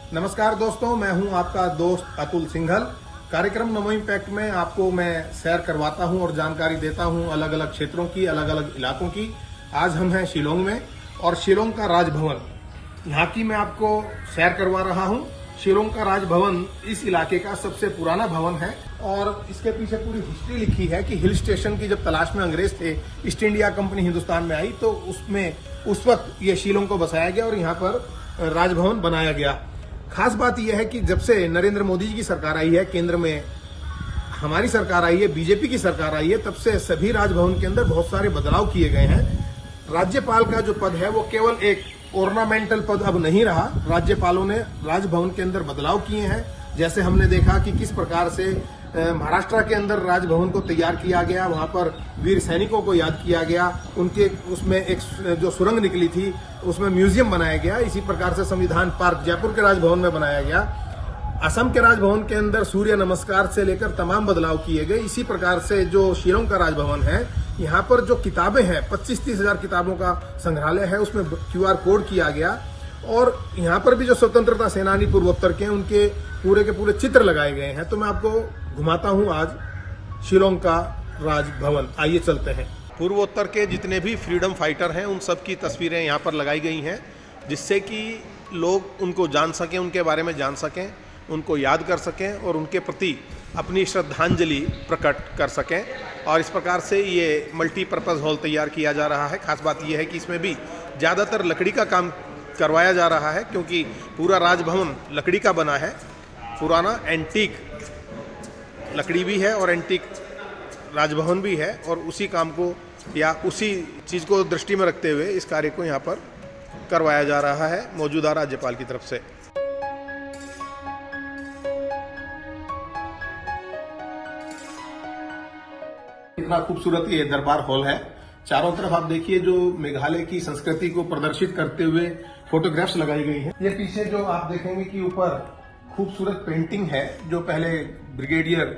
नमस्कार दोस्तों, मैं हूं आपका दोस्त अतुल सिंघल। कार्यक्रम नमो इम्पैक्ट में आपको मैं सैर करवाता हूं और जानकारी देता हूं अलग अलग क्षेत्रों की, अलग अलग इलाकों की। आज हम हैं शिलोंग में और शिलोंग का राजभवन, यहाँ की मैं आपको सैर करवा रहा हूं। शिलोंग का राजभवन इस इलाके का सबसे पुराना भवन है और इसके पीछे पूरी हिस्ट्री लिखी है कि हिल स्टेशन की जब तलाश में अंग्रेज थे, ईस्ट इंडिया कंपनी हिंदुस्तान में आई तो उसमें उस वक्त ये शिलोंग को बसाया गया और यहाँ पर राजभवन बनाया गया। खास बात यह है कि जब से नरेंद्र मोदी जी की सरकार आई है, केंद्र में हमारी सरकार आई है, बीजेपी की सरकार आई है, तब से सभी राजभवन के अंदर बहुत सारे बदलाव किए गए हैं। राज्यपाल का जो पद है वो केवल एक ऑर्नामेंटल पद अब नहीं रहा। राज्यपालों ने राजभवन के अंदर बदलाव किए हैं। जैसे हमने देखा कि किस प्रकार से महाराष्ट्र के अंदर राजभवन को तैयार किया गया, वहां पर वीर सैनिकों को याद किया गया, उनके उसमें एक जो सुरंग निकली थी उसमें म्यूजियम बनाया गया। इसी प्रकार से संविधान पार्क जयपुर के राजभवन में बनाया गया। असम के राजभवन के अंदर सूर्य नमस्कार से लेकर तमाम बदलाव किए गए। इसी प्रकार से जो शिलोंग का राजभवन है, यहाँ पर जो किताबें हैं 25-30 हजार किताबों का संग्रहालय है, उसमें QR कोड किया गया और यहाँ पर भी जो स्वतंत्रता सेनानी पूर्वोत्तर के उनके पूरे के पूरे चित्र लगाए गए हैं। तो मैं आपको घुमाता हूँ आज शिलोंग का राजभवन। आइए चलते हैं। पूर्वोत्तर के जितने भी फ्रीडम फाइटर हैं उन सब की तस्वीरें यहाँ पर लगाई गई हैं, जिससे कि लोग उनको जान सकें, उनके बारे में जान सकें, उनको याद कर सकें और उनके प्रति अपनी श्रद्धांजलि प्रकट कर सकें। और इस प्रकार से ये मल्टीपर्पज़ हॉल तैयार किया जा रहा है। खास बात यह है कि इसमें भी ज़्यादातर लकड़ी का काम करवाया जा रहा है, क्योंकि पूरा राजभवन लकड़ी का बना है। पुराना एंटीक लकड़ी भी है और एंटीक राजभवन भी है, और उसी काम को या उसी चीज़ को दृष्टि में रखते हुए इस कार्य को यहाँ पर करवाया जा रहा है मौजूदा राज्यपाल की तरफ से। इतना खूबसूरत ये दरबार हॉल है। चारों तरफ आप देखिए जो मेघालय की संस्कृति को प्रदर्शित करते हुए फोटोग्राफ्स लगाई गई हैं। ये पीछे जो आप देखेंगे कि ऊपर खूबसूरत पेंटिंग है, जो पहले ब्रिगेडियर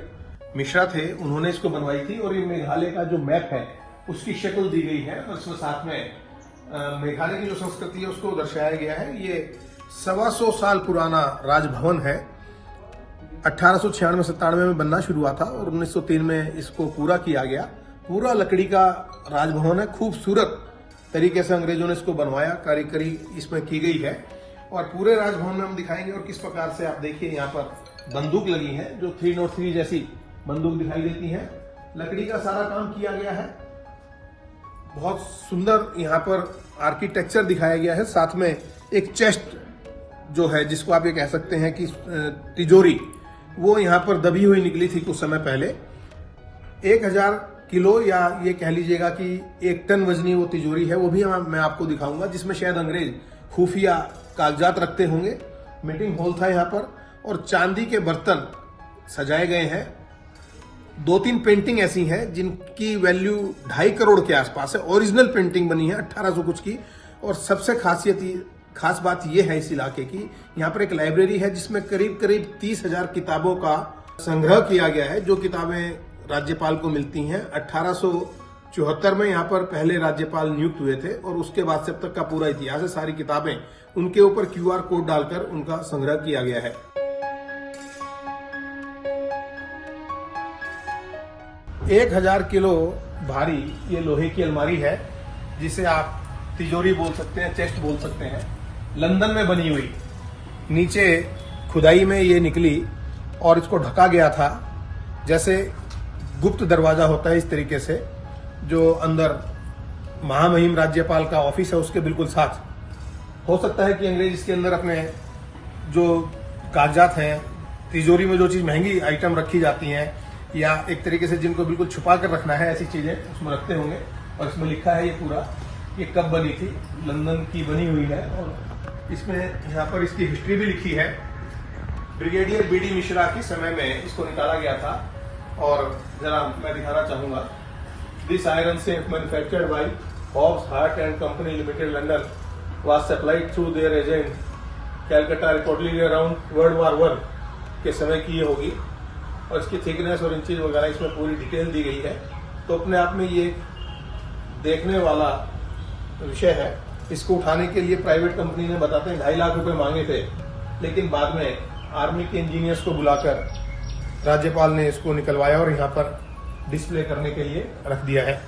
मिश्रा थे उन्होंने इसको बनवाई थी, और ये मेघालय का जो मैप है उसकी शक्ल दी गई है और इसमें साथ में मेघालय की जो संस्कृति है उसको दर्शाया गया है। ये 125 साल पुराना राजभवन है। 1896-97 में बनना शुरू हुआ था और 1903 में इसको पूरा किया गया। पूरा लकड़ी का राजभवन है। खूबसूरत तरीके से अंग्रेजों ने इसको बनवाया, कारीगरी इसमें की गई है। और पूरे राजभवन में हम दिखाएंगे और किस प्रकार से आप देखिए यहाँ पर बंदूक लगी है, जो 303 जैसी बंदूक दिखाई देती है। लकड़ी का सारा काम किया गया है। बहुत सुंदर यहाँ पर आर्किटेक्चर दिखाया गया है। साथ में एक चेस्ट जो है, जिसको आप ये कह सकते हैं कि तिजोरी, वो यहाँ पर दबी हुई निकली थी कुछ समय पहले। 1000 किलो या ये कह लीजिएगा कि 1 टन वजनी वो तिजोरी है। वो भी मैं आपको दिखाऊंगा, जिसमें शायद अंग्रेज खुफिया कागजात रखते होंगे। मीटिंग हॉल था यहाँ पर और चांदी के बर्तन सजाए गए हैं। 2-3 पेंटिंग ऐसी हैं जिनकी वैल्यू 2.5 करोड़ के आसपास है। ओरिजिनल पेंटिंग बनी है 1800 कुछ की। और सबसे खास बात यह है इस इलाके की, यहाँ पर एक लाइब्रेरी है जिसमें करीब 30,000 किताबों का संग्रह किया गया है, जो किताबें राज्यपाल को मिलती हैं। 1874 में यहाँ पर पहले राज्यपाल नियुक्त हुए थे और उसके बाद से अब तक का पूरा इतिहास है। सारी किताबें उनके ऊपर QR कोड डालकर उनका संग्रह किया गया है। 1000 किलो भारी ये लोहे की अलमारी है, जिसे आप तिजोरी बोल सकते हैं, चेस्ट बोल सकते हैं। लंदन में बनी हुई, नीचे खुदाई में ये निकली और इसको ढका गया था। जैसे गुप्त दरवाजा होता है इस तरीके से, जो अंदर महामहिम राज्यपाल का ऑफिस है उसके बिल्कुल साथ। हो सकता है कि अंग्रेज इसके अंदर अपने जो कागजात हैं, तिजोरी में जो चीज महंगी आइटम रखी जाती हैं या एक तरीके से जिनको बिल्कुल छुपा कर रखना है, ऐसी चीजें उसमें रखते होंगे। और इसमें लिखा है ये पूरा, ये कब बनी थी, लंदन की बनी हुई है। और इसमें यहाँ पर इसकी हिस्ट्री भी लिखी है। ब्रिगेडियर BD मिश्रा के समय में इसको निकाला गया था। और जरा मैं दिखाना चाहूंगा, this iron safe manufactured by Hobbs Hart and company limited London was supplied through their agent Calcutta, reportedly around world war 1 के समय की ये होगी। और इसकी थिकनेस और इंचेज वगैरह इसमें पूरी डिटेल दी गई है। तो अपने आप में ये देखने वाला विषय है। इसको उठाने के लिए प्राइवेट कंपनी ने बताते हैं 2.5 लाख रुपए मांगे थे लेकिन बाद में आर्मी के इंजीनियर्स को बुलाकर राज्यपाल ने इसको निकलवाया और यहाँ पर डिस्प्ले करने के लिए रख दिया है।